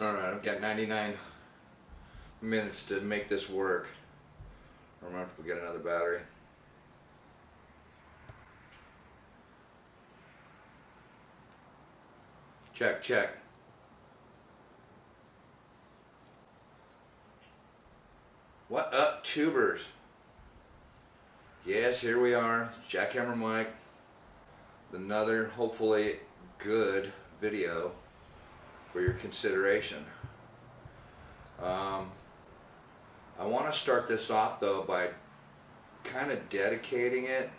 Alright, I've got 99 minutes to make this work. I'm gonna have to get another battery. Check, check. What up, tubers? Yes, here we are, Jackhammer Mike. Another, hopefully, good video for your consideration. I want to start this off though by kind of dedicating it.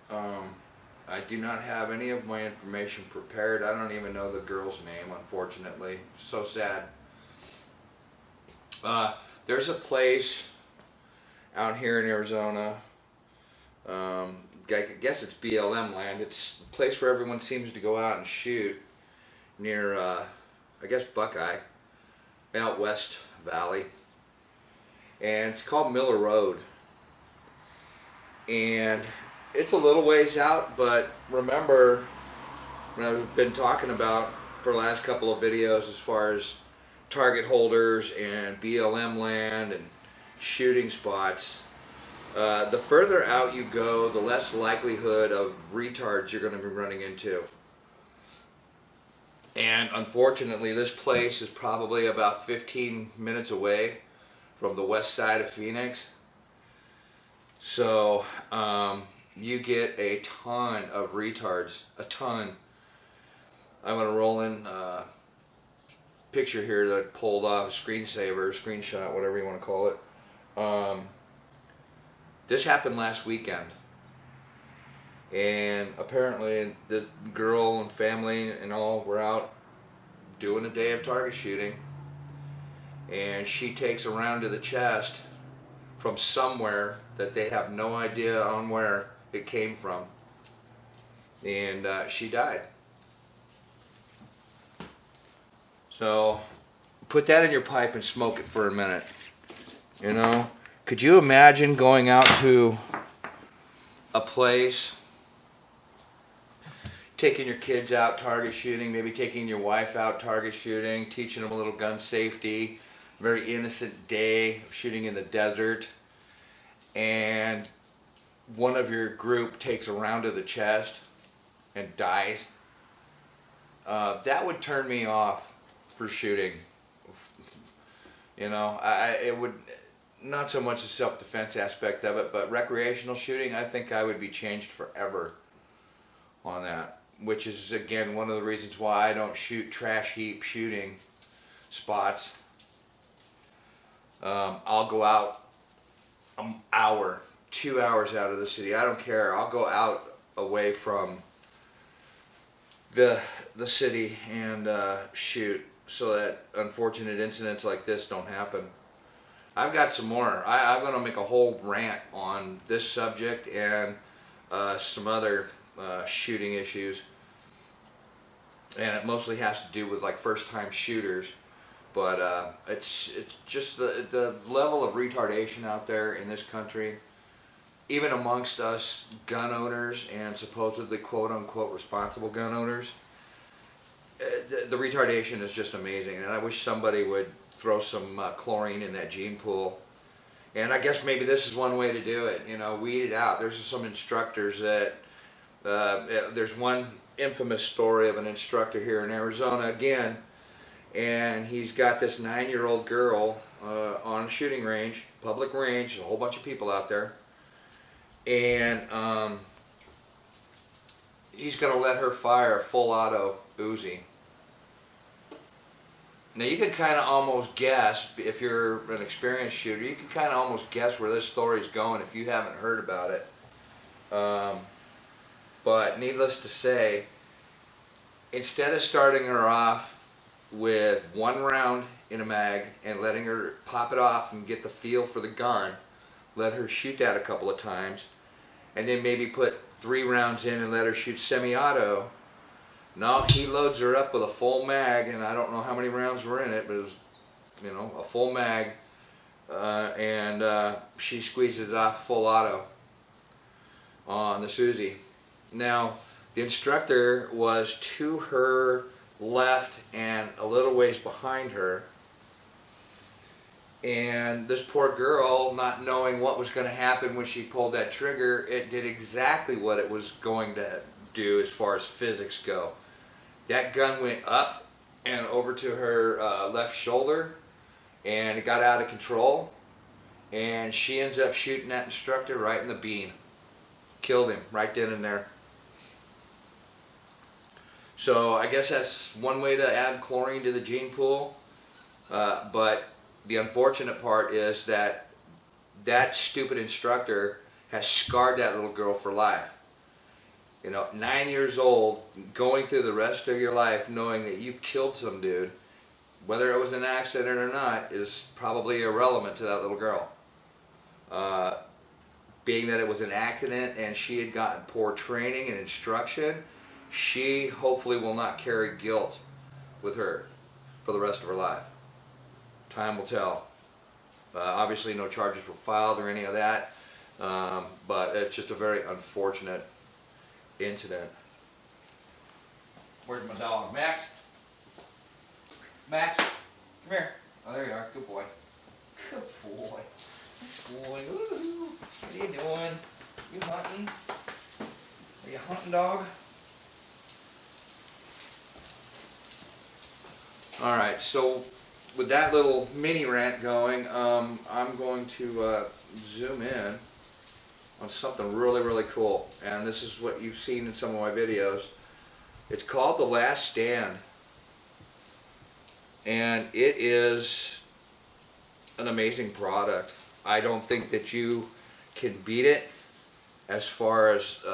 I do not have any of my information prepared. I don't even know the girl's name, unfortunately. So sad. There's a place out here in Arizona. I guess it's BLM land. It's a place where everyone seems to go out and shoot near, I guess, Buckeye, out West Valley. And it's called Miller Road. And it's a little ways out, but remember when I've been talking about for the last couple of videos as far as target holders and BLM land and shooting spots, the further out you go, the less likelihood of retards you're going to be running into. And unfortunately, this place is probably about 15 minutes away from the west side of Phoenix. So you get a ton of retards, a ton. I'm going to roll in a picture here that I pulled off, screenshot, whatever you want to call it. This happened last weekend. And apparently the girl and family and all were out doing a day of target shooting. And she takes a round to the chest from somewhere that they have no idea on where it came from. And she died. So put that in your pipe and smoke it for a minute. You know, could you imagine going out to a place, taking your kids out target shooting, maybe taking your wife out target shooting, teaching them a little gun safety, very innocent day of shooting in the desert, and one of your group takes a round to the chest and dies? That would turn me off for shooting. You know, it would, not so much the self-defense aspect of it, but recreational shooting, I think I would be changed forever on that. Which is, again, one of the reasons why I don't shoot trash heap shooting spots. I'll go out an hour, 2 hours out of the city. I don't care. I'll go out away from the city and shoot so that unfortunate incidents like this don't happen. I've got some more. I'm going to make a whole rant on this subject and some other shooting issues. And it mostly has to do with like first-time shooters. But it's just the level of retardation out there in this country, even amongst us gun owners and supposedly quote-unquote responsible gun owners. The retardation is just amazing, and I wish somebody would throw some chlorine in that gene pool. And I guess maybe this is one way to do it, you know, weed it out. There's some instructors that, there's one infamous story of an instructor here in Arizona again, and he's got this 9-year-old girl on a shooting range, public range, a whole bunch of people out there, and he's going to let her fire a full auto Uzi. Now you can kind of almost guess, if you're an experienced shooter, you can kind of almost guess where this story's going if you haven't heard about it. But needless to say, instead of starting her off with one round in a mag and letting her pop it off and get the feel for the gun, let her shoot that a couple of times, and then maybe put 3 rounds in and let her shoot semi-auto. No, he loads her up with a full mag, and I don't know how many rounds were in it, but it was, you know, a full mag, and she squeezes it off full auto on the Susie. Now, The instructor was to her left and a little ways behind her. And this poor girl, not knowing what was going to happen when she pulled that trigger, it did exactly what it was going to do as far as physics go. That gun went up and over to her left shoulder, and it got out of control. And she ends up shooting that instructor right in the bean. Killed him right then and there. So I guess that's one way to add chlorine to the gene pool. But the unfortunate part is that that stupid instructor has scarred that little girl for life. You know, 9 years old, going through the rest of your life knowing that you killed some dude, whether it was an accident or not, is probably irrelevant to that little girl. Being that it was an accident and she had gotten poor training and instruction, she hopefully will not carry guilt with her for the rest of her life. Time will tell. Obviously no charges were filed or any of that, but it's just a very unfortunate incident. Where's my dog? Max? Max, come here. Oh, there you are. Good boy. Good boy. Good boy. Woo-hoo. What are you doing? You hunting? Are you hunting, dog? Alright, so with that little mini rant going, I'm going to zoom in on something really, really cool. And this is what you've seen in some of my videos. It's called The Last Stand. And it is an amazing product. I don't think that you can beat it as far as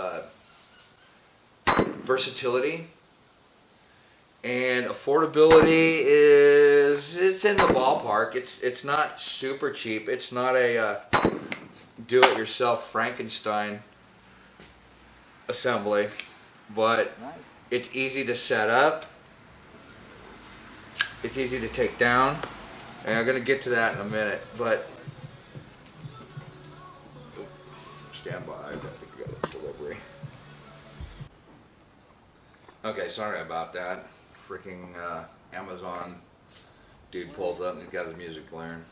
versatility. And affordability it's in the ballpark. It's not super cheap. It's not a do-it-yourself Frankenstein assembly, but it's easy to set up. It's easy to take down, and I'm gonna get to that in a minute. But stand by. I think we got a delivery. Okay, sorry about that. Freaking Amazon dude pulls up and he's got his music blaring.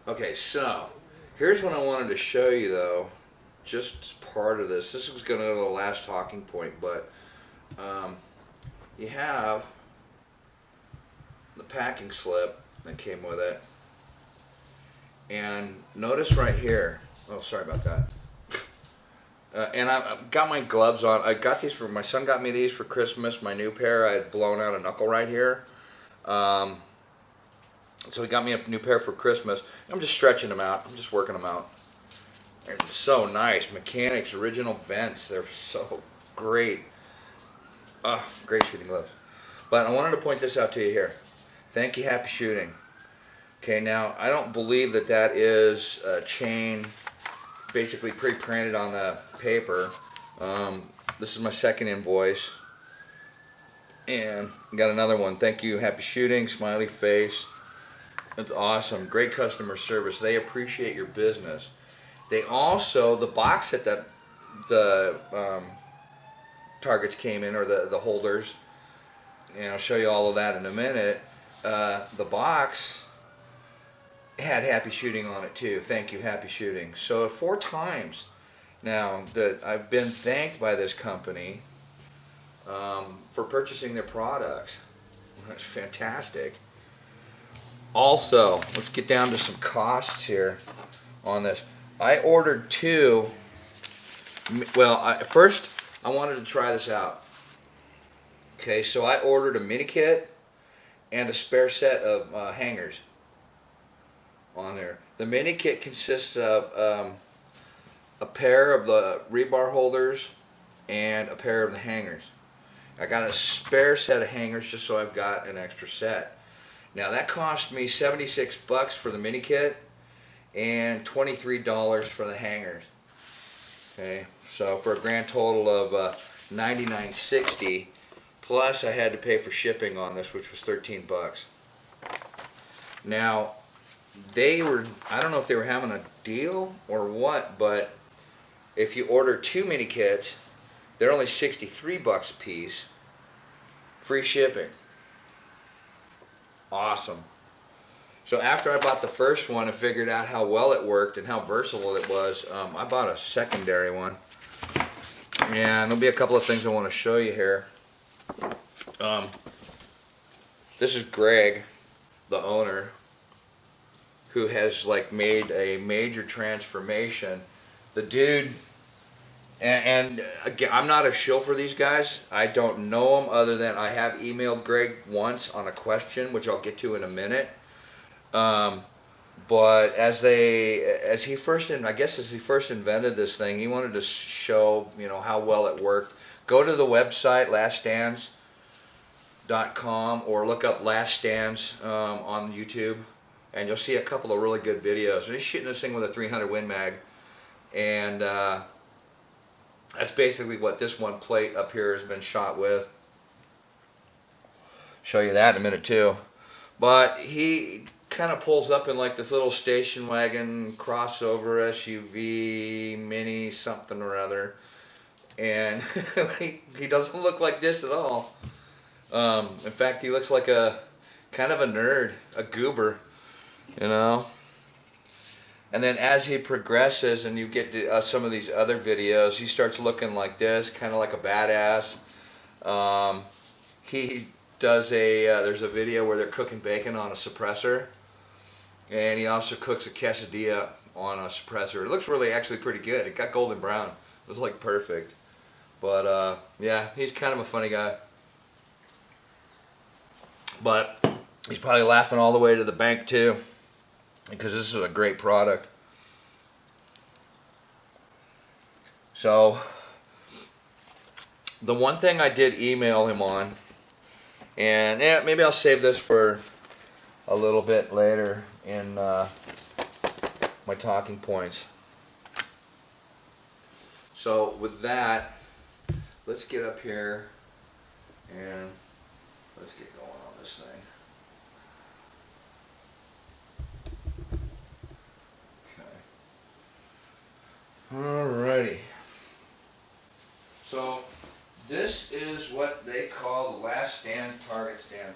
Okay, so here's what I wanted to show you though, just part of this. This is going to go to the last talking point, but you have the packing slip that came with it, and notice right here, oh sorry about that, and I've got my gloves on. I got these for, my son got me these for Christmas, my new pair. I had blown out a knuckle right here. So he got me a new pair for Christmas. I'm just stretching them out. I'm just working them out. They're so nice. Mechanics, original vents. They're so great. Great shooting gloves. But I wanted to point this out to you here. Thank you, happy shooting. Okay, now I don't believe that that is a chain basically pre-printed on the paper. This is my second invoice. And got another one. Thank you, happy shooting, smiley face. That's awesome. Great customer service. They appreciate your business. They also, the box that the targets came in, or the holders, and I'll show you all of that in a minute. The box had happy shooting on it too. Thank you, happy shooting. So 4 times now that I've been thanked by this company for purchasing their products. That's fantastic. Also, let's get down to some costs here on this. I ordered 2. Well, first I wanted to try this out. Okay, so I ordered a mini kit and a spare set of hangers on there. The mini kit consists of a pair of the rebar holders and a pair of the hangers. I got a spare set of hangers just so I've got an extra set. Now that cost me $76 for the mini kit and $23 for the hangers. Okay, so for a grand total of $99.60, plus I had to pay for shipping on this, which was $13. Now they were, I don't know if they were having a deal or what, but if you order 2 mini kits, They're only 63 bucks a piece. Free shipping. Awesome. So after I bought the first one and figured out how well it worked and how versatile it was, I bought a secondary one. And there'll be a couple of things I want to show you here. This is Greg, the owner, who has like made a major transformation. The dude, and again, I'm not a shill for these guys. I don't know them other than I have emailed Greg once on a question, which I'll get to in a minute. But as he first invented this thing, he wanted to show, you know, how well it worked. Go to the website laststands.com or look up Last Stands on YouTube, and you'll see a couple of really good videos. And he's shooting this thing with a 300 Win Mag, and that's basically what this one plate up here has been shot with. Show you that in a minute too. But he kind of pulls up in like this little station wagon crossover SUV mini something or other, and he doesn't look like this at all. In fact, he looks like a kind of a nerd, a goober, you know. And then as he progresses and you get to some of these other videos, he starts looking like this, kind of like a badass. He does there's a video where they're cooking bacon on a suppressor, and he also cooks a quesadilla on a suppressor. It looks actually pretty good. It got golden brown. It was like perfect. But yeah, he's kind of a funny guy. But he's probably laughing all the way to the bank too, because this is a great product. So the one thing I did email him on, and yeah, maybe I'll save this for a little bit later in my talking points. So with that, let's get up here and let's get going on this thing. Alrighty. So this is what they call the last stand target stand.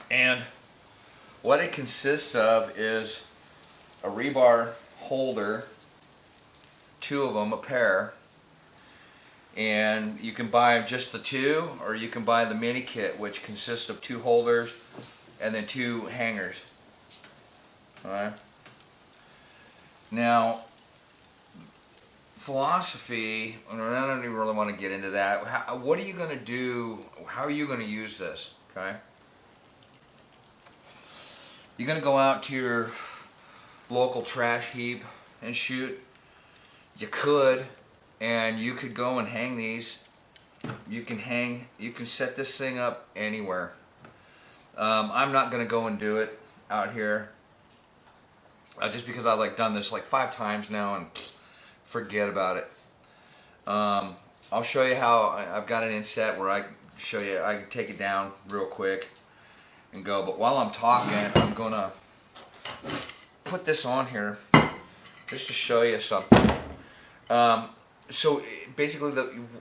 And what it consists of is a rebar holder, two of them, a pair, and you can buy just the two, or you can buy the mini kit, which consists of two holders and then two hangers. Alright. Now, philosophy, and I don't even really want to get into that. What are you going to do? How are you going to use this? Okay. You're going to go out to your local trash heap and shoot. You could, and you could go and hang these. You can set this thing up anywhere. I'm not going to go and do it out here. Just because I've like done this like 5 times now and forget about it. I'll show you how I've got an inset where I can take it down real quick and go. But while I'm talking, I'm gonna put this on here just to show you something. So basically,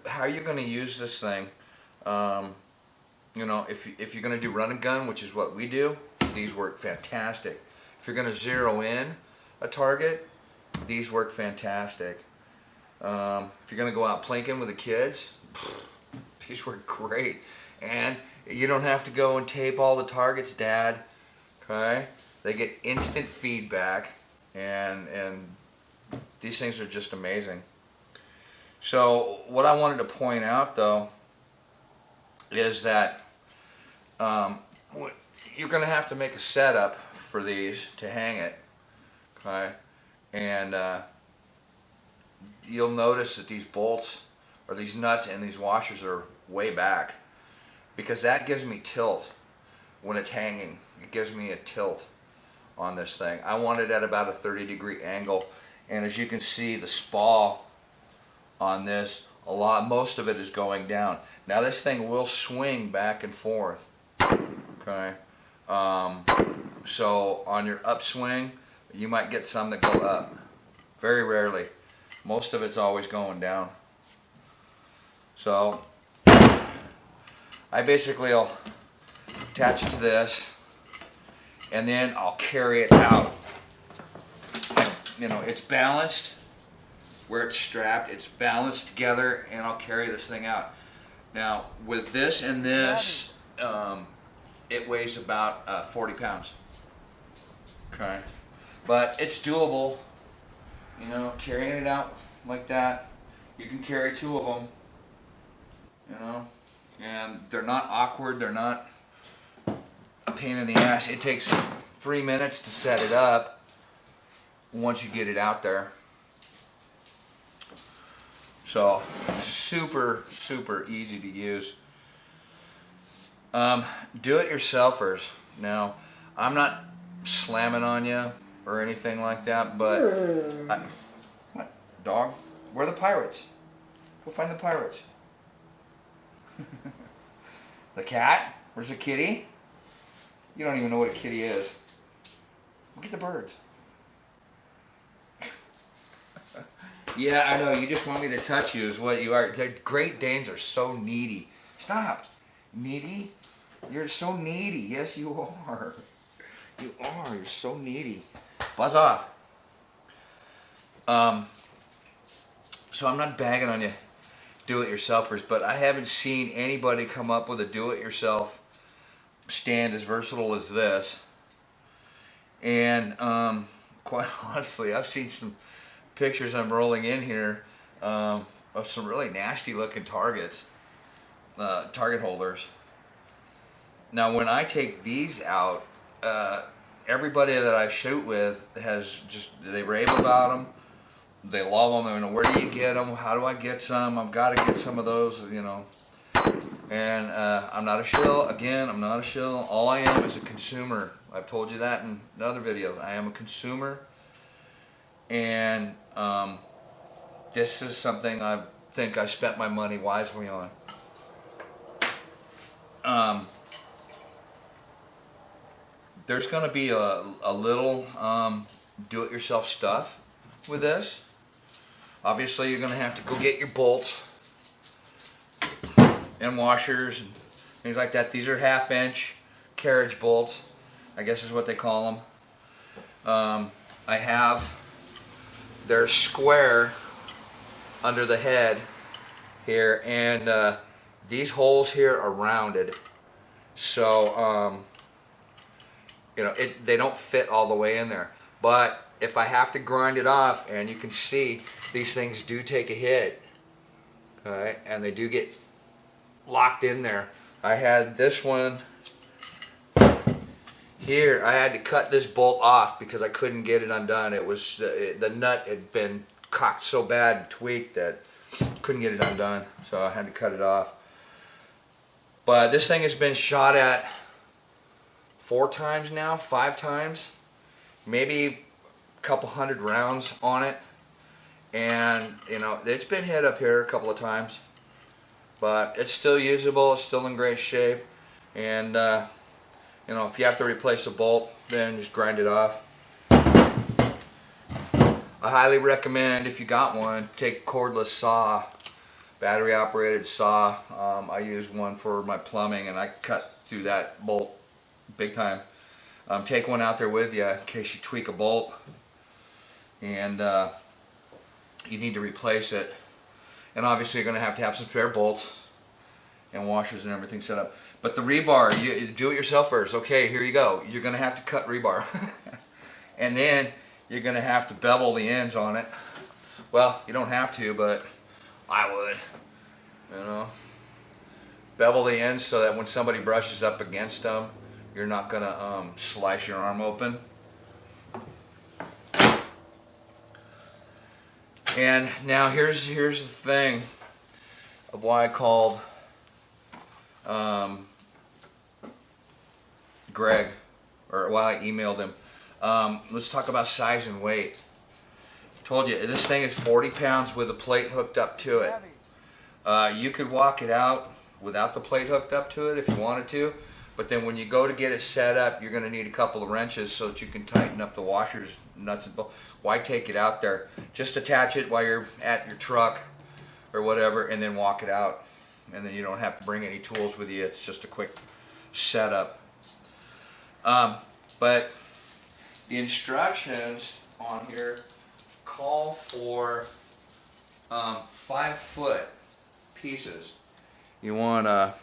how you're gonna use this thing. You know, if you're gonna do run and gun, which is what we do, these work fantastic. If you're going to zero in a target, these work fantastic. If you're going to go out plinking with the kids, these work great. And you don't have to go and tape all the targets, Dad. Okay? They get instant feedback, and these things are just amazing. So what I wanted to point out, though, is that you're going to have to make a setup for these to hang it, okay? And you'll notice that these bolts or these nuts and these washers are way back, because that gives me tilt when it's hanging. It gives me a tilt on this thing. I want it at about a 30-degree angle, and as you can see, the spall on this, most of it is going down. Now this thing will swing back and forth, okay? So on your upswing, you might get some that go up Very rarely. Most of it's always going down. So I basically will attach it to this, and then I'll carry it out. You know, it's balanced where it's strapped. It's balanced together, and I'll carry this thing out. Now, with this and this, it weighs about 40 pounds. Okay, but it's doable. You know, carrying it out like that. You can carry 2 of them. You know, and they're not awkward. They're not a pain in the ass. It takes 3 minutes to set it up once you get it out there. So super easy to use. Do-it-yourselfers. Now, I'm not slamming on you or anything like that, but what, dog? Where are the pirates? Go find the pirates. The cat? Where's the kitty? You don't even know what a kitty is. Look at the birds. Yeah, I know. You just want me to touch you is what you are. The Great Danes are so needy. Stop. Needy? You're so needy. Yes, you are. You are. You're so needy. Buzz off. So I'm not bagging on you do-it-yourselfers, but I haven't seen anybody come up with a do-it-yourself stand as versatile as this. And quite honestly, I've seen some pictures I'm rolling in here of some really nasty looking target holders. Now when I take these out, everybody that I shoot with they rave about them, they love them. You know, where do you get them? How do I get some? I've got to get some of those, you know. And I'm not a shill. Again, I'm not a shill. All I am is a consumer. I've told you that in other videos. I am a consumer. And this is something I think I spent my money wisely on. There's going to be a little do-it-yourself stuff with this. Obviously, you're going to have to go get your bolts and washers and things like that. These are 1/2-inch carriage bolts, I guess is what they call them. They're square under the head here, and these holes here are rounded, so you know, they don't fit all the way in there. But if I have to grind it off, and you can see these things do take a hit, okay, and they do get locked in there. I had this one here. I had to cut this bolt off because I couldn't get it undone. It was the nut had been cocked so bad and tweaked that couldn't get it undone, so I had to cut it off. But this thing has been shot at 4 times now, 5 times, maybe a couple hundred rounds on it, and you know, it's been hit up here a couple of times, but it's still usable. It's still in great shape, and you know, if you have to replace a bolt, then just grind it off. I highly recommend, if you got one, take a cordless saw, battery operated saw. I use one for my plumbing, and I cut through that bolt big time. Take one out there with you in case you tweak a bolt and you need to replace it. And obviously you're going to have some spare bolts and washers and everything set up. But the rebar, you do it yourself first. Okay, here you go. You're going to have to cut rebar. And then you're going to have to bevel the ends on it. Well, you don't have to, but I would. You know, bevel the ends so that when somebody brushes up against them, you're not going to slice your arm open. And now here's the thing of why I called Greg, or why I emailed him. Let's talk about size and weight. I told you, this thing is 40 pounds with a plate hooked up to it. You could walk it out without the plate hooked up to it if you wanted to, but then when you go to get it set up, you're going to need a couple of wrenches so that you can tighten up the washers nuts and bolts. Why take it out there? Just attach it while you're at your truck or whatever, and then walk it out. And then you don't have to bring any tools with you. It's just a quick setup. But the instructions on here call for 5-foot pieces. You want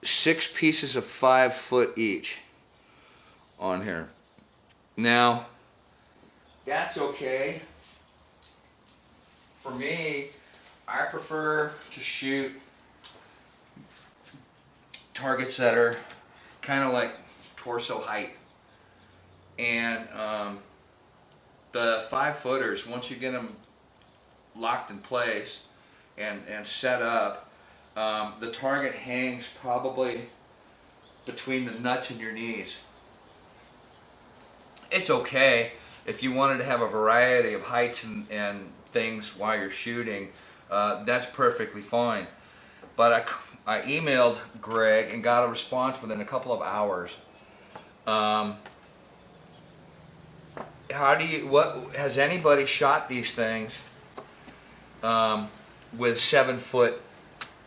6 pieces of 5 foot each on here. Now, that's okay. For me, I prefer to shoot targets that are kind of like torso height. And the 5-footers, once you get them locked in place and set up, the target hangs probably between the nuts and your knees. It's okay if you wanted to have a variety of heights and things while you're shooting. That's perfectly fine. But I emailed Greg and got a response within a couple of hours. Has anybody shot these things with 7-foot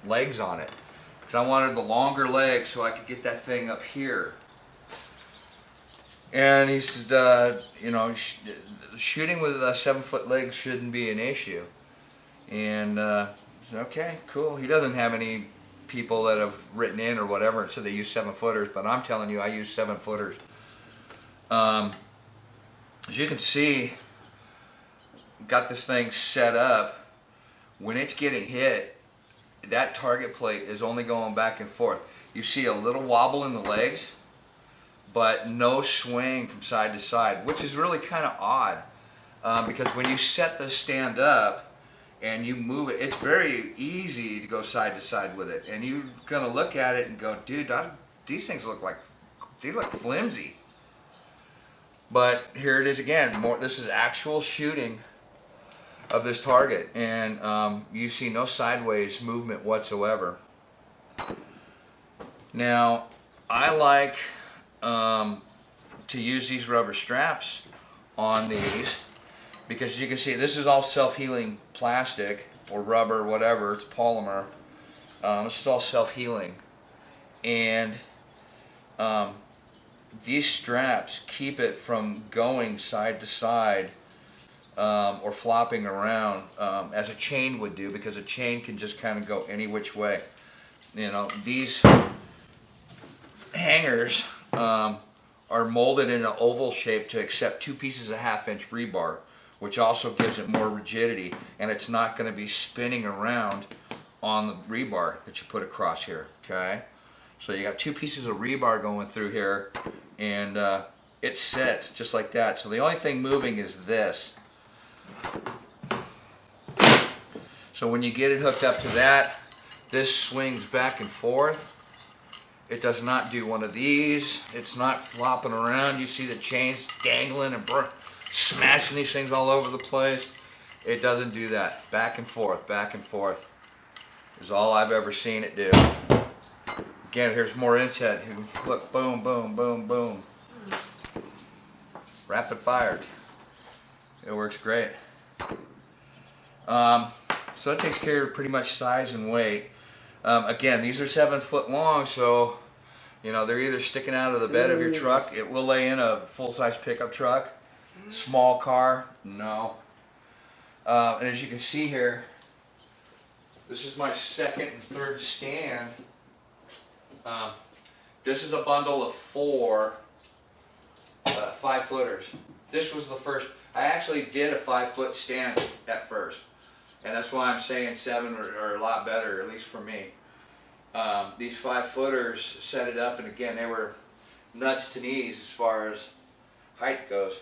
legs on it? Because I wanted the longer legs so I could get that thing up here. And he said, you know, shooting with 7-foot legs shouldn't be an issue. And I said, okay, cool. He doesn't have any people that have written in or whatever and said they use 7-footers, but I'm telling you, I use 7-footers. As you can see, got this thing set up. When it's getting hit, that target plate is only going back and forth. You see a little wobble in the legs, but no swing from side to side, which is really kind of odd, because when you set the stand up and you move it, it's very easy to go side to side with it, and you're gonna look at it and go, dude, these things look flimsy. But here it is again. This is actual shooting of this target, and you see no sideways movement whatsoever. Now, I like to use these rubber straps on these because you can see this is all self-healing plastic or rubber, whatever, it's polymer. This is all self-healing, and these straps keep it from going side to side or flopping around as a chain would do, because a chain can just kind of go any which way. You know, these hangers are molded in an oval shape to accept 2 pieces of 1/2-inch rebar, which also gives it more rigidity, and it's not going to be spinning around on the rebar that you put across here. Okay, so you got 2 pieces of rebar going through here, and it sets just like that. So the only thing moving is this. So when you get it hooked up to that, this swings back and forth. It does not do one of these. It's not flopping around. You see the chains dangling and smashing these things all over the place. It doesn't do that. Back and forth is all I've ever seen it do. Again, here's more inset. Look, boom, boom, boom, boom. Rapid fired. It works great. So it takes care of pretty much size and weight. Again, these are 7 foot long, so you know they're either sticking out of the bed of your truck. It will lay in a full-size pickup truck. Small car, no. And as you can see here, this is my 2nd and 3rd stand. This is a bundle of 4 5-footers. This was the first. I actually did a 5-foot stand at first, and that's why I'm saying 7 are a lot better, at least for me. These 5-footers set it up, and again, they were nuts to knees as far as height goes.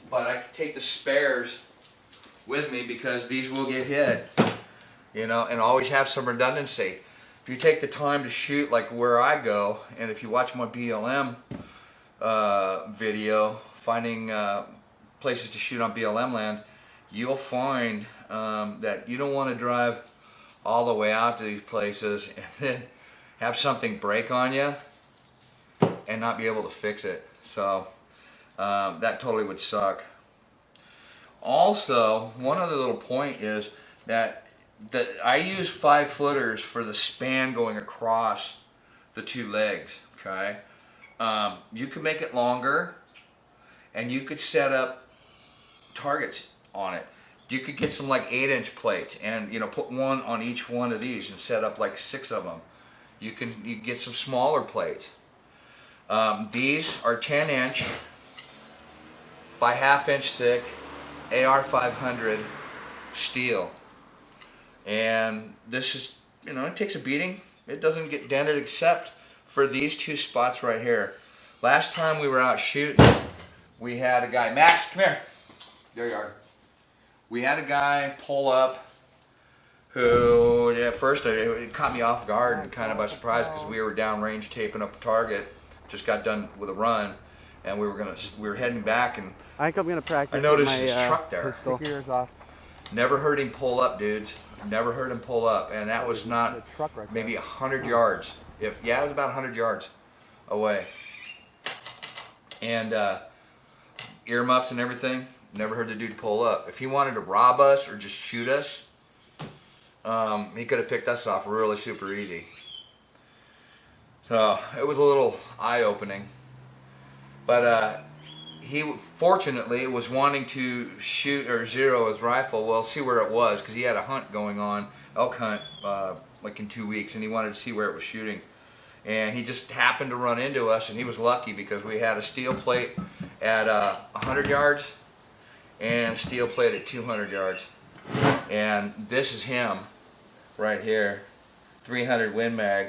But I take the spares with me because these will get hit, you know, and always have some redundancy. If you take the time to shoot like where I go, and if you watch my BLM video, finding places to shoot on BLM land, you'll find that you don't want to drive all the way out to these places and then have something break on you. and not be able to fix it. So that totally would suck. Also, one other little point is that I use 5-footers for the span going across the two legs. Okay, you could make it longer, and you could set up targets on it. You could get some like 8-inch plates, and put one on each one of these, and set up like 6 of them. You can get some smaller plates. These are 10-inch by 1/2-inch thick AR 500 steel, and this is it takes a beating. It doesn't get dented except for these 2 spots right here. Last time we were out shooting, we had a guy, Max, come here. There you are. We had a guy pull up who, at first, it caught me off guard and kind of by surprise because we were downrange taping up a target. Just got done with a run, and we were heading back, and I think I'm gonna practice. I noticed his truck there. Pistol. Ears off. Never heard him pull up, dudes. Never heard him pull up, and that was not maybe 100 yards. It was about 100 yards away, and earmuffs and everything. Never heard the dude pull up. If he wanted to rob us or just shoot us, he could have picked us off really super easy. So it was a little eye-opening. But he fortunately was wanting to shoot or zero his rifle. Well, see where it was, because he had a hunt going on, elk hunt, like in 2 weeks, and he wanted to see where it was shooting. And he just happened to run into us, and he was lucky because we had a steel plate at 100 yards and steel plate at 200 yards. And this is him right here, 300 Win Mag.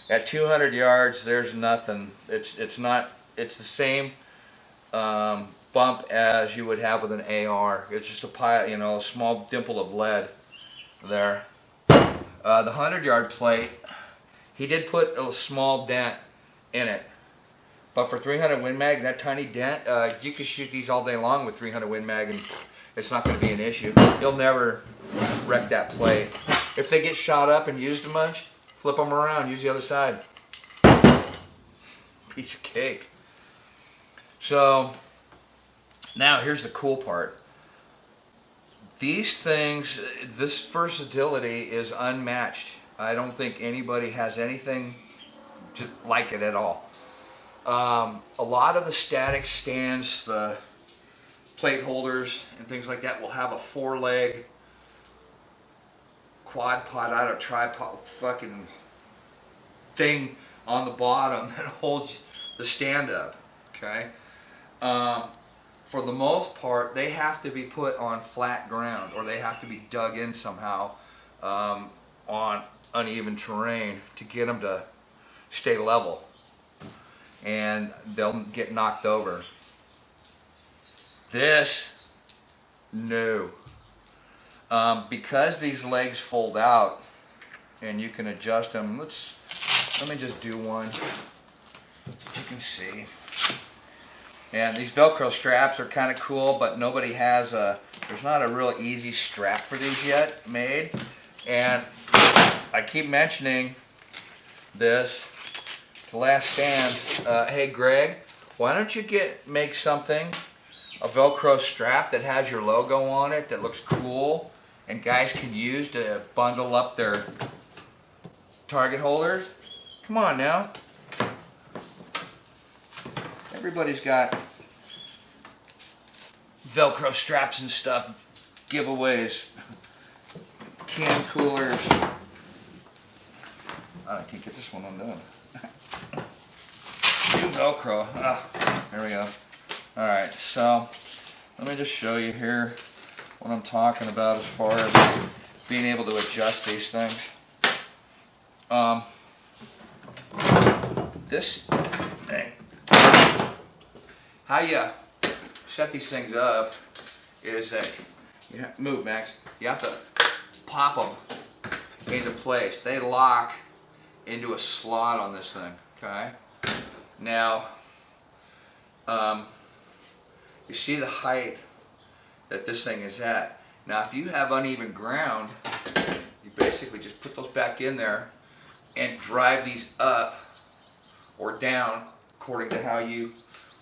At 200 yards, there's nothing. It's the same bump as you would have with an AR. It's just a pile, a small dimple of lead there. The 100-yard plate, he did put a small dent in it. But for 300 Win Mag, that tiny dent, you could shoot these all day long with 300 Win Mag, and it's not going to be an issue. You'll never wreck that plate. If they get shot up and used a bunch, flip them around, use the other side. Piece of cake. So, now here's the cool part. These things, this versatility is unmatched. I don't think anybody has anything like it at all. A lot of the static stands, the plate holders and things like that will have a 4-leg quad pod out of tripod fucking thing on the bottom that holds the stand up. Okay. For the most part, they have to be put on flat ground, or they have to be dug in somehow on uneven terrain to get them to stay level, and they'll get knocked over. This, no. Because these legs fold out and you can adjust them, let me just do one that you can see. And these Velcro straps are kind of cool, but nobody has there's not a real easy strap for these yet made. And I keep mentioning this to Last Stand. Hey Greg, why don't you make something, a Velcro strap that has your logo on it, that looks cool and guys can use to bundle up their target holders? Come on now. Everybody's got Velcro straps and stuff, giveaways, can coolers. I can't get this one undone. New Velcro. There we go. Alright, so let me just show you here what I'm talking about as far as being able to adjust these things. This thing, how you set these things up is that move, Max. You have to pop them into place. They lock into a slot on this thing. Okay. Now, you see the height that this thing is at. Now, if you have uneven ground, you basically just put those back in there and drive these up or down according to how you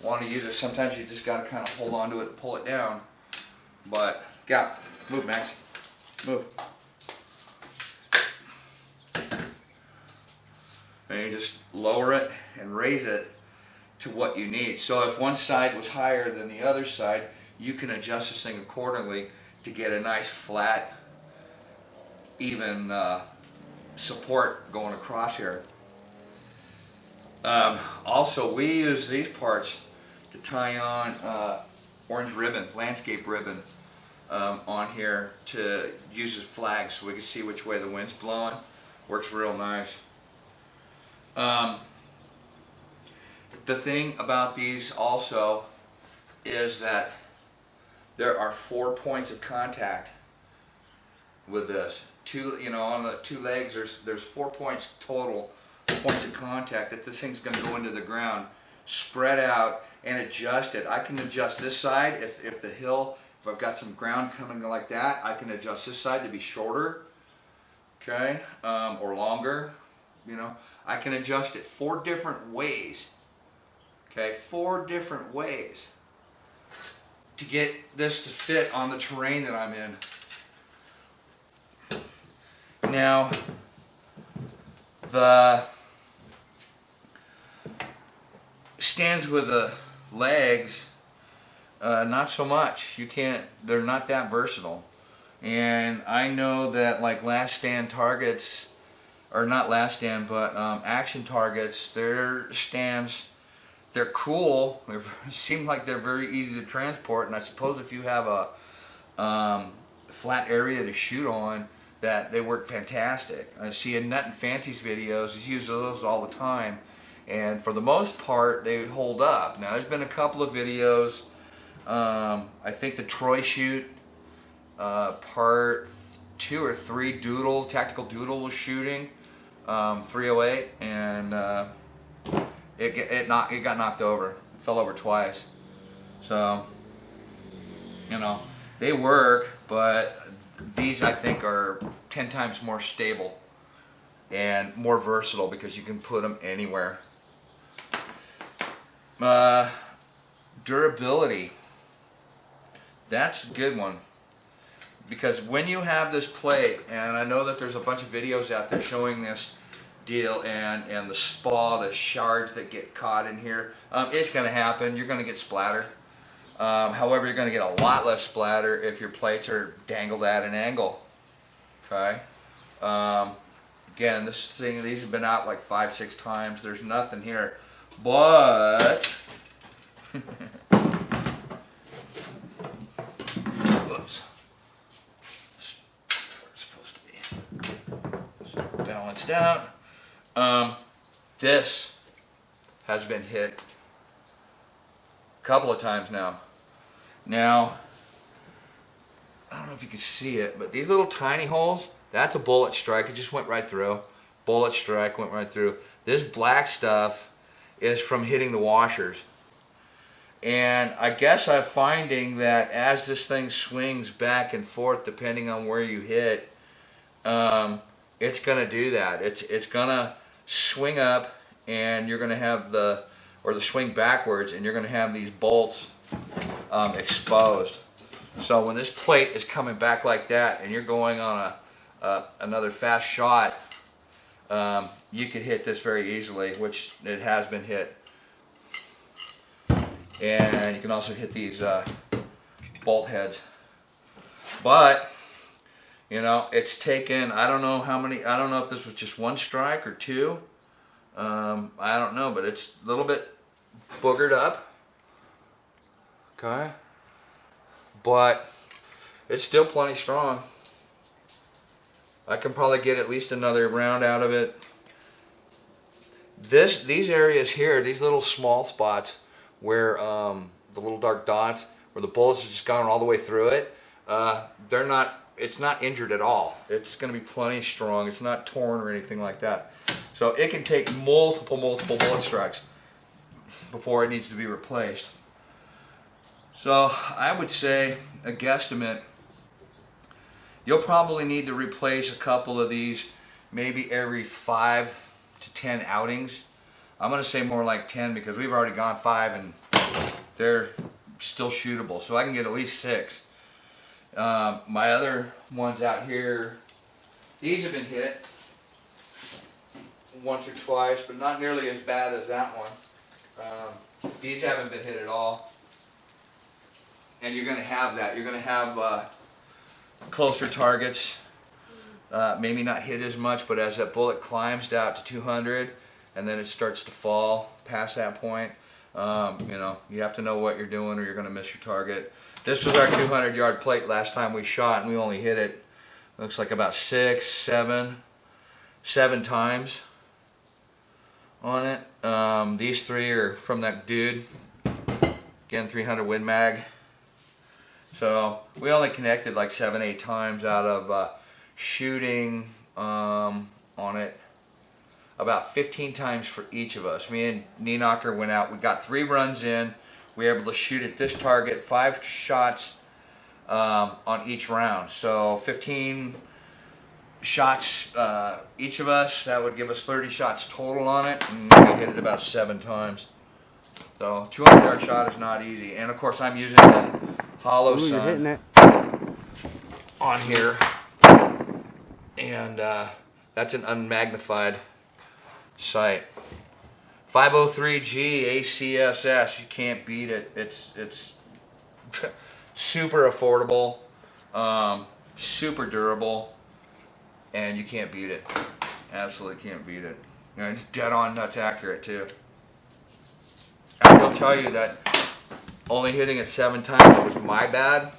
want to use it. Sometimes you just got to kind of hold on to it and pull it down. But, yeah, move, Max. Move. And you just lower it and raise it to what you need. So if one side was higher than the other side, you can adjust this thing accordingly to get a nice flat, even support going across here. Also, we use these parts to tie on orange ribbon, landscape ribbon, on here to use as flags so we can see which way the wind's blowing. Works real nice. The thing about these also is that there are 4 points of contact with this. On the two legs, there's 4 points total, points of contact that this thing's going to go into the ground, spread out, and adjust it. I can adjust this side if the hill, if I've got some ground coming like that, I can adjust this side to be shorter, okay, or longer. I can adjust it 4 different ways. Okay, 4 different ways to get this to fit on the terrain that I'm in. Now, the stands with the legs, not so much. They're not that versatile. And I know that like last stand targets, or not last stand, but action targets, their stands, they're cool. They seem like they're very easy to transport, and I suppose if you have a flat area to shoot on, that they work fantastic. I see in Nut and Fancy's videos, he uses those all the time, and for the most part, they hold up. Now, there's been a couple of videos. I think the Troy shoot, part 2 or 3, Tactical Doodle was shooting 308, and it got knocked over. It fell over twice. So, they work, but these I think are 10 times more stable and more versatile because you can put them anywhere. Durability. That's a good one. Because when you have this plate, and I know that there's a bunch of videos out there showing this deal and the the shards that get caught in here, it's going to happen. You're going to get splatter. However, you're going to get a lot less splatter if your plates are dangled at an angle. Okay. Again, these have been out like 5-6 times. There's nothing here, but whoops. It's supposed to be balanced out. This has been hit a couple of times now. Now, I don't know if you can see it, but these little tiny holes, that's a bullet strike. It just went right through. Bullet strike, went right through. This black stuff is from hitting the washers. And I guess I'm finding that as this thing swings back and forth, depending on where you hit, it's going to do that. It's going to swing up, and you're going to have the swing backwards, and you're going to have these bolts exposed. So when this plate is coming back like that, and you're going on another fast shot, you could hit this very easily, which it has been hit. And you can also hit these bolt heads. But it's taken, I don't know how many, I don't know if this was just 1 strike or 2. I don't know, but it's a little bit boogered up. Okay. But it's still plenty strong. I can probably get at least another round out of it. These areas here, these little small spots where the little dark dots, where the bullets have just gone all the way through it, it's not injured at all. It's going to be plenty strong. It's not torn or anything like that. So it can take multiple bullet strikes before it needs to be replaced. So I would say, a guesstimate, you'll probably need to replace a couple of these maybe every 5 to 10 outings. I'm going to say more like 10 because we've already gone 5 and they're still shootable. So I can get at least 6. My other ones out here, these have been hit once or twice, but not nearly as bad as that one. These haven't been hit at all. And you're going to have that. You're going to have closer targets. Maybe not hit as much, but as that bullet climbs out to 200 and then it starts to fall past that point, you know, you have to know what you're doing or you're going to miss your target. This was our 200-yard plate last time we shot, and we only hit it, looks like about 7 times on it. These 3 are from that dude. Again, 300 Win Mag. So we only connected like 7-8 times out of shooting on it about 15 times for each of us. Me and Knee Knocker went out. We got 3 runs in. We were able to shoot at this target 5 shots on each round. So 15 shots each of us. That would give us 30 shots total on it, and we hit it about 7 times. So 200-yard shot is not easy. And of course I'm using the hollow sun on here, and that's an unmagnified sight. 503G ACSS, you can't beat it. It's super affordable, super durable, and you can't beat it. Absolutely can't beat it. And it's dead on nuts accurate too. I will tell you that only hitting it 7 times was my bad.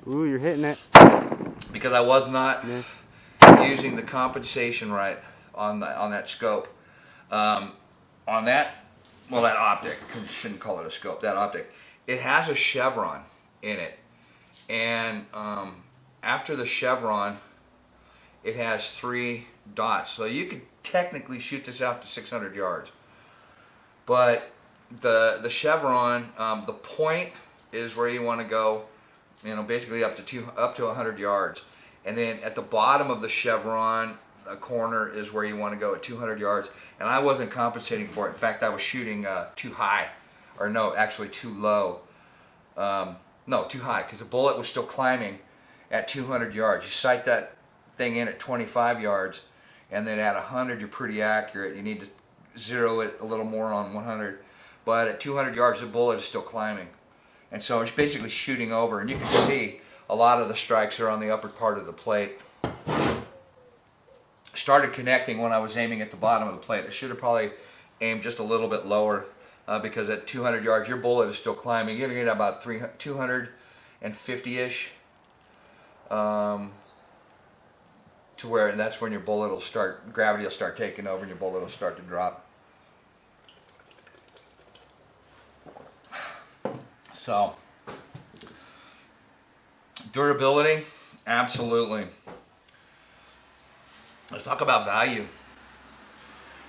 Ooh, you're hitting it. Because I was not using the compensation right on that scope. On that, well, that optic, I shouldn't call it a scope, that optic, it has a chevron in it. And after the chevron, it has 3 dots. So you could technically shoot this out to 600 yards. But the chevron, the point is where you want to go, you know, basically up to 100 yards. And then at the bottom of the chevron, a corner is where you want to go at 200 yards. And I wasn't compensating for it. In fact, I was shooting too high. Or no, actually too low. No, too high, because the bullet was still climbing at 200 yards. You sight that thing in at 25 yards, and then at 100 you're pretty accurate. You need to zero it a little more on 100. But at 200 yards, the bullet is still climbing. And so it's basically shooting over. And you can see a lot of the strikes are on the upper part of the plate. Started connecting when I was aiming at the bottom of the plate. I should have probably aimed just a little bit lower because at 200 yards your bullet is still climbing. You're going to get about 250-ish to where, and that's when your bullet will start, gravity will start taking over and your bullet will start to drop. So, durability, absolutely. Let's talk about value.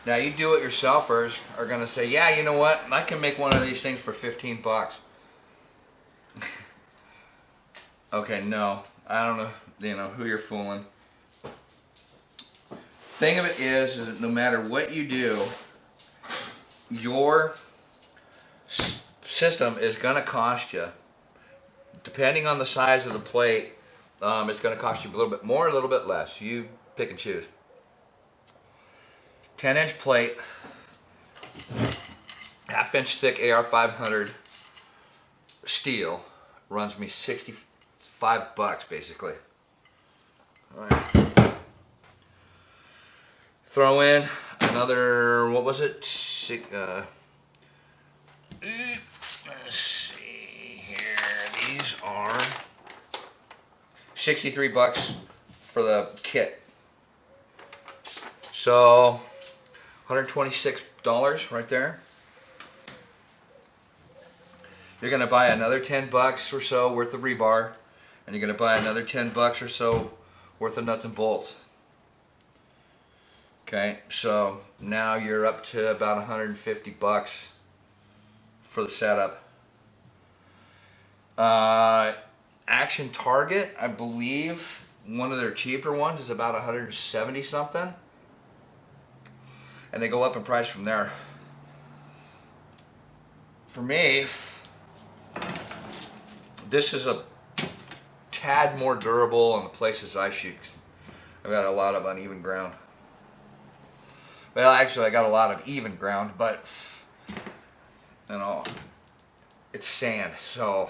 Now, you do-it-yourselfers are going to say, yeah, you know what? I can make one of these things for 15 bucks. Okay, no. I don't know, you know, who you're fooling. Thing of it is that no matter what you do, your system is going to cost you, depending on the size of the plate, it's going to cost you a little bit more, a little bit less. You pick and choose. 10-inch plate, half-inch thick AR-500 steel runs me 65 bucks basically. All right. Throw in another, what was it? Let's see here. These are 63 bucks for the kit. So $126 right there. You're going to buy another 10 bucks or so worth of rebar, and you're going to buy another 10 bucks or so worth of nuts and bolts. Okay, so now you're up to about 150 bucks for the setup. Action Target, I believe one of their cheaper ones is about 170 something. and they go up in price from there. For me, this is a tad more durable in the places I shoot. I've got a lot of uneven ground. Well, actually, I got a lot of even ground, but you know, it's sand, so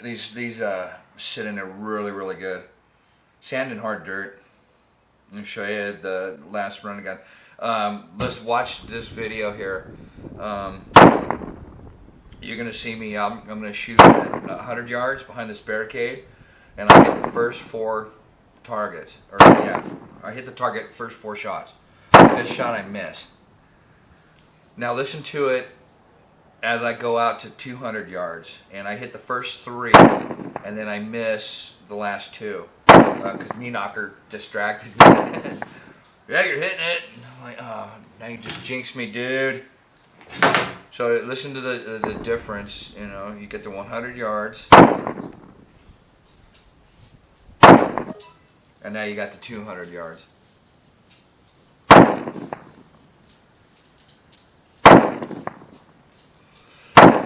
these sit in there really, really good. Sand and hard dirt. Let me show you the last run gun. Let's watch this video here. You're gonna see me. I'm gonna shoot at 100 yards behind this barricade, and I hit the first 4 targets. Or yeah, I hit the target first 4 shots. 5th shot I miss. Now listen to it as I go out to 200 yards, and I hit the first 3, and then I miss the last 2 because knee knocker distracted me. Yeah, you're hitting it. And I'm like, oh, now you just jinxed me, dude. So listen to the difference. You know, you get to 100 yards, and now you got to 200 yards.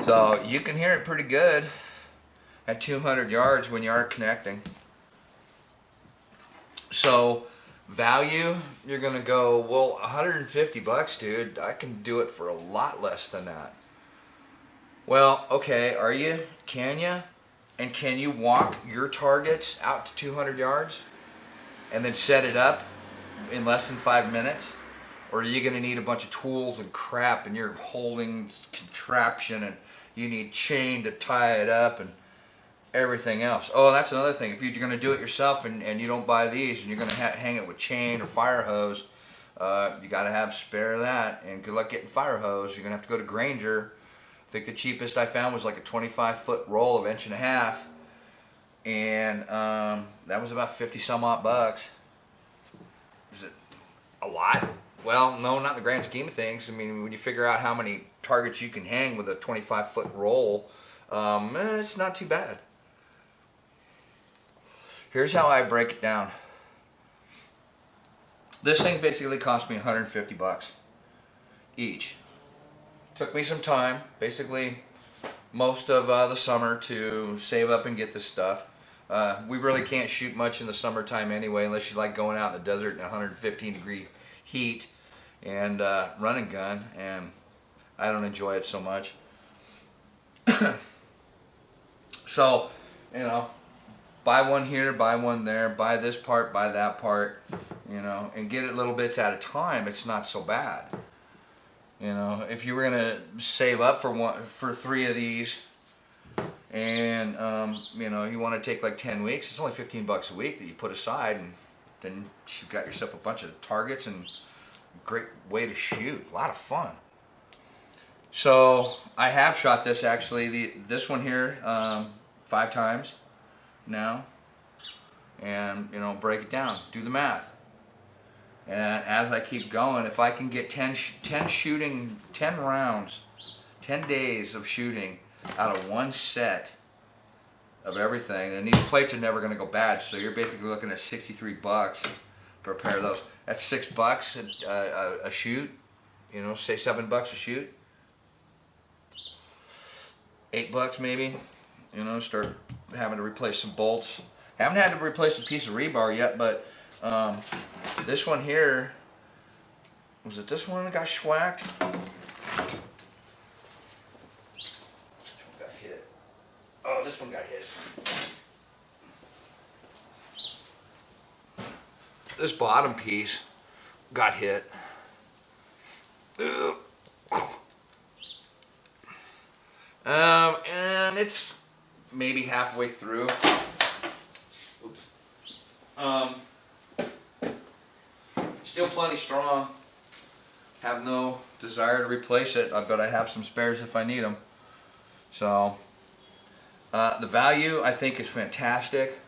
So you can hear it pretty good at 200 yards when you are connecting. So value, you're gonna go, well, 150 bucks, dude. I can do it for a lot less than that. Well, okay, are you? Can you? And can you walk your targets out to 200 yards and then set it up in less than 5 minutes? Or are you gonna need a bunch of tools and crap, and you're holding contraption, and you need chain to tie it up and everything else? Oh, that's another thing. If you're going to do it yourself and you don't buy these, and you're going to hang it with chain or fire hose, you got to have spare that. And good luck getting fire hose. You're going to have to go to Granger. I think the cheapest I found was like a 25-foot roll of 1.5 inches, and that was about 50 some odd bucks. Is it a lot? Well, no, not in the grand scheme of things. I mean, when you figure out how many targets you can hang with a 25-foot roll, it's not too bad. Here's how I break it down. This thing basically cost me 150 bucks each. Took me some time, basically most of the summer, to save up and get this stuff. We really can't shoot much in the summertime anyway, unless you like going out in the desert in 115-degree heat and run and gun, and I don't enjoy it so much. So, you know, buy one here, buy one there, buy this part, buy that part, you know, and get it little bits at a time. It's not so bad. You know, if you were gonna save up for 3 of these, and you know, you want to take like 10 weeks, it's only 15 bucks a week that you put aside, and then you've got yourself a bunch of targets and a great way to shoot. A lot of fun. So I have shot this actually, this one here 5 times now, and you know, break it down, do the math. And as I keep going, if I can get 10 rounds, 10 days of shooting out of one set of everything, and these plates are never going to go bad, so you're basically looking at 63 bucks for a pair of those. That's $6 a shoot, you know, say $7 a shoot. $8 maybe, you know, start having to replace some bolts. Haven't had to replace a piece of rebar yet, but this one here, was it this one that got schwacked? This one got hit. Oh, this one got hit. This bottom piece got hit. And it's maybe halfway through. Oops. Still plenty strong. Have no desire to replace it, but I have some spares if I need them. So the value, I think, is fantastic.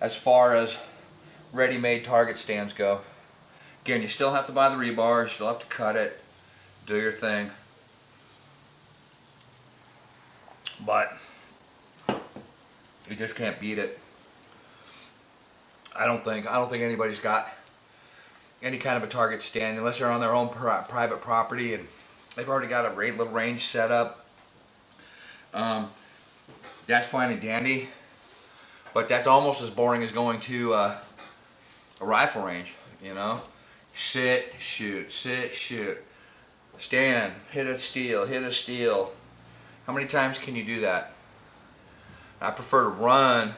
As far as ready-made target stands go, again, you still have to buy the rebar, you still have to cut it, do your thing. But you just can't beat it. I don't think anybody's got any kind of a target stand, unless they're on their own private property and they've already got a little range set up. That's fine and dandy, but that's almost as boring as going to a rifle range, you know? Sit, shoot, stand, hit a steel. How many times can you do that? I prefer to run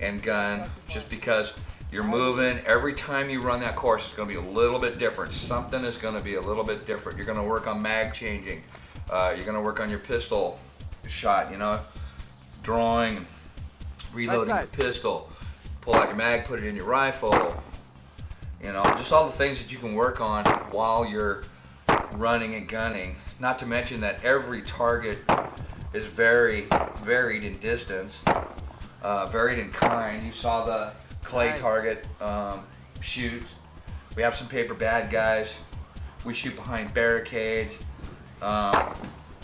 and gun just because you're moving. Every time you run that course, it's going to be a little bit different. Something is going to be a little bit different. You're going to work on mag changing. You're going to work on your pistol shot, you know, drawing, reloading your pistol, pull out your mag, put it in your rifle, you know, just all the things that you can work on while you're running and gunning. Not to mention that every target is very varied in distance, varied in kind. You saw the clay target shoot. We have some paper bad guys. We shoot behind barricades.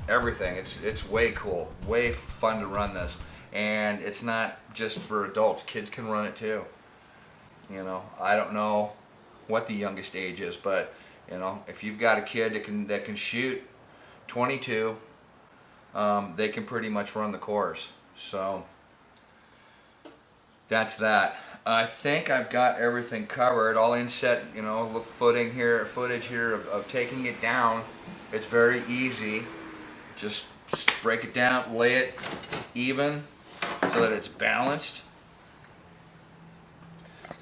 Everything. It's way cool, way fun to run this, and it's not just for adults. Kids can run it too. You know, I don't know what the youngest age is, but you know, if you've got a kid that can shoot 22, they can pretty much run the course. So that's that. I think I've got everything covered. All inset, you know, footage here of taking it down. It's very easy. Just break it down, lay it even so that it's balanced,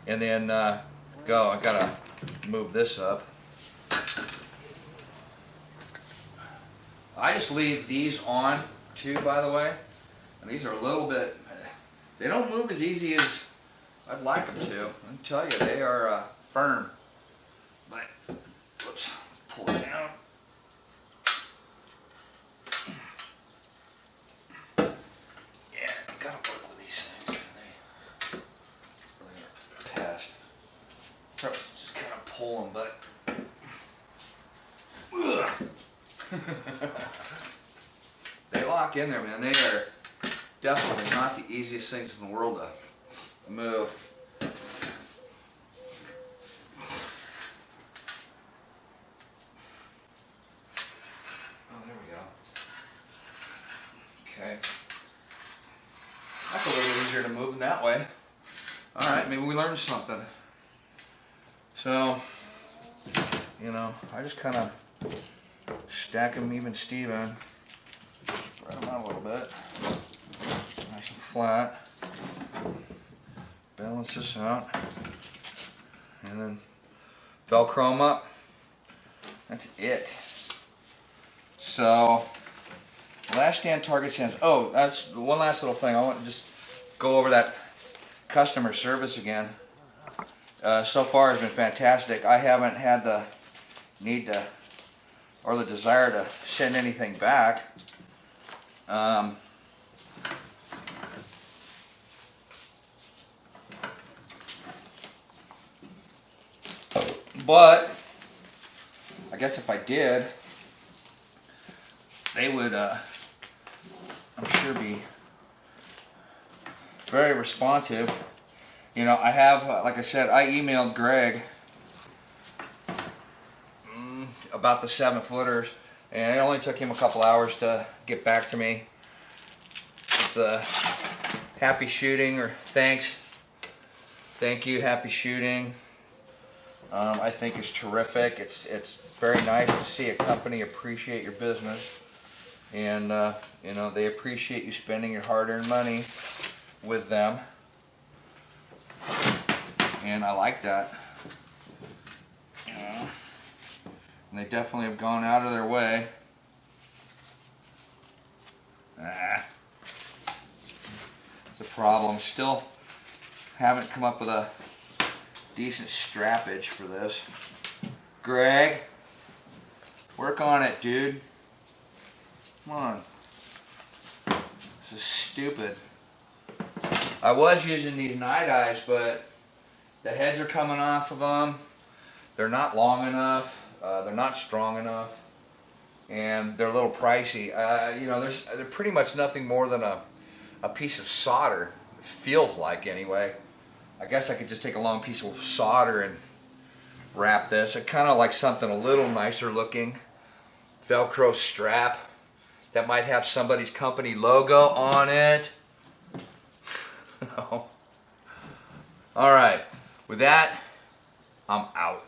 and then go. I gotta move this up. I just leave these on too, by the way, and these are a little bit, they don't move as easy as I'd like them to. I tell you, they are firm. But let's pull it down. Yeah, gotta work with these things. They test. Probably just kind of pull them, but. They lock in there, man. They are definitely not the easiest things in the world to move. Oh, there we go. Okay. That's a little easier to move than that way. Alright, maybe we learned something. So, you know, I just kind of stack them even Steven. Spread them out a little bit. Nice and flat. Balance this out. And then Velcro them up. That's it. So, last stand, target stands. Oh, that's one last little thing. I want to just go over that customer service again. So far has been fantastic. I haven't had the need to or the desire to send anything back. But I guess if I did, they would, I'm sure, be very responsive. You know, I have, like I said, I emailed Greg about the 7-footers, and it only took him a couple hours to get back to me. The happy shooting, or thanks, thank you, happy shooting. I think is terrific. It's very nice to see a company appreciate your business, and you know, they appreciate you spending your hard-earned money with them, and I like that. You know, and they definitely have gone out of their way. It's a problem. Still haven't come up with a decent strappage for this. Greg, work on it, dude. Come on. This is stupid. I was using these night eyes, but the heads are coming off of them. They're not long enough. They're not strong enough, and they're a little pricey. You know, they're pretty much nothing more than a piece of solder. It feels like, anyway. I guess I could just take a long piece of solder and wrap this. I kind of like something a little nicer looking. Velcro strap that might have somebody's company logo on it. No. All right, with that, I'm out.